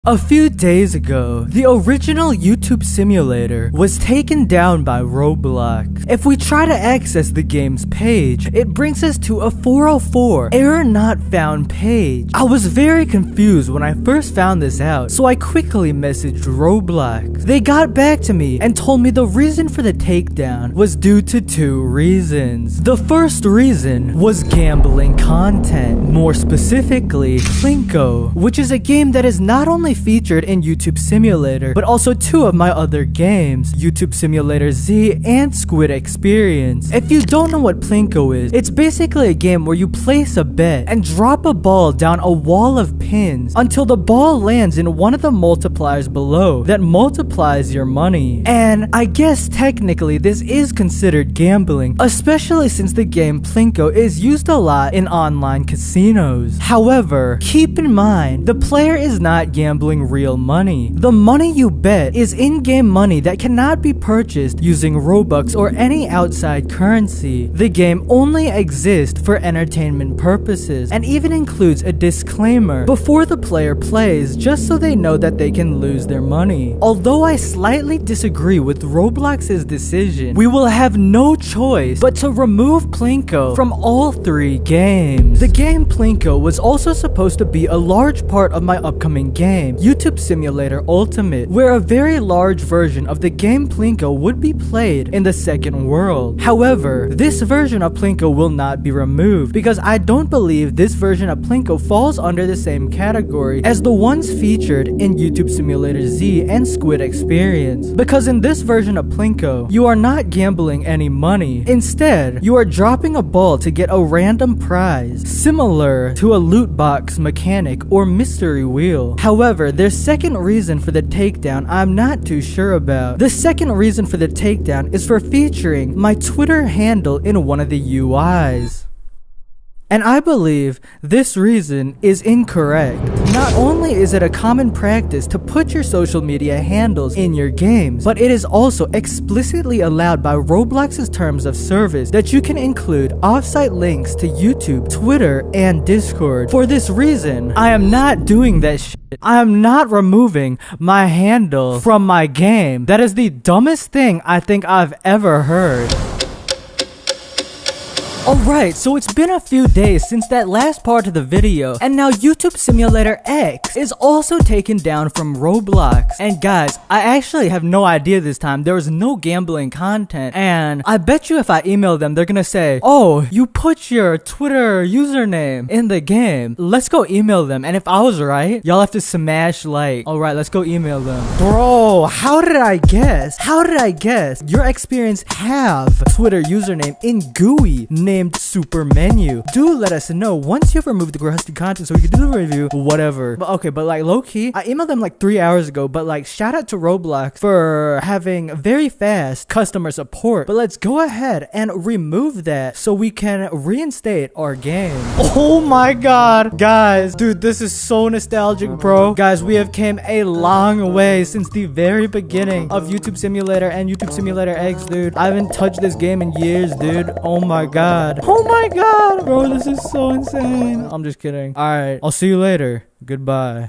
A few days ago, the original YouTube simulator was taken down by Roblox. If we try to access the game's page, it brings us to a 404 error not found page. I was very confused when I first found this out, so I quickly messaged Roblox. They got back to me and told me the reason for the takedown was due to two reasons. The first reason was gambling content, more specifically Plinko, which is a game that is not only featured in YouTube Simulator, but also two of my other games, YouTube Simulator Z and Squid Experience. If you don't know what Plinko is, it's basically a game where you place a bet and drop a ball down a wall of pins until the ball lands in one of the multipliers below that multiplies your money. And I guess technically this is considered gambling, especially since the game Plinko is used a lot in online casinos. However, keep in mind, the player is not gambling real money. The money you bet is in-game money that cannot be purchased using Robux or any outside currency. The game only exists for entertainment purposes and even includes a disclaimer before the player plays, just so they know that they can lose their money. Although I slightly disagree with Roblox's decision, we will have no choice but to remove Plinko from all three games. The game Plinko was also supposed to be a large part of my upcoming game, YouTube Simulator Ultimate, where a very large version of the game Plinko would be played in the second world. However, this version of Plinko will not be removed because I don't believe this version of Plinko falls under the same category as the ones featured in YouTube Simulator Z and Squid Experience. Because in this version of Plinko, you are not gambling any money. Instead, you are dropping a ball to get a random prize, similar to a loot box mechanic or mystery wheel. However, their second reason for the takedown I'm not too sure about. The second reason for the takedown is for featuring my Twitter handle in one of the UIs. And I believe this reason is incorrect. Not only is it a common practice to put your social media handles in your games, but it is also explicitly allowed by Roblox's terms of service that you can include off-site links to YouTube, Twitter, and Discord. For this reason, I am not doing that shit. I am not removing my handle from my game. That is the dumbest thing I think I've ever heard. Alright, so it's been a few days since that last part of the video, and now YouTube Simulator X is also taken down from Roblox. And guys, I actually have no idea this time. There was no gambling content, and I bet you if I email them, they're gonna say, oh, you put your Twitter username in the game. Let's go email them, and if I was right, y'all have to smash like. Alright, let's go email them. Bro, how did I guess? How did I guess? Your experience have Twitter username in GUI named Super Menu. Do let us know once you've removed the rusty content so we can do the review, whatever. But okay, but like low-key, I emailed them like 3 hours ago, but like shout out to Roblox for having very fast customer support. But let's go ahead and remove that so we can reinstate our game. Oh my god, guys, dude, this is so nostalgic, bro. Guys, we have came a long way since the very beginning of YouTube Simulator and YouTube Simulator X, dude. I haven't touched this game in years, dude. Oh my god. Oh my god, bro, this is so insane. I'm just kidding. All right, I'll see you later. Goodbye.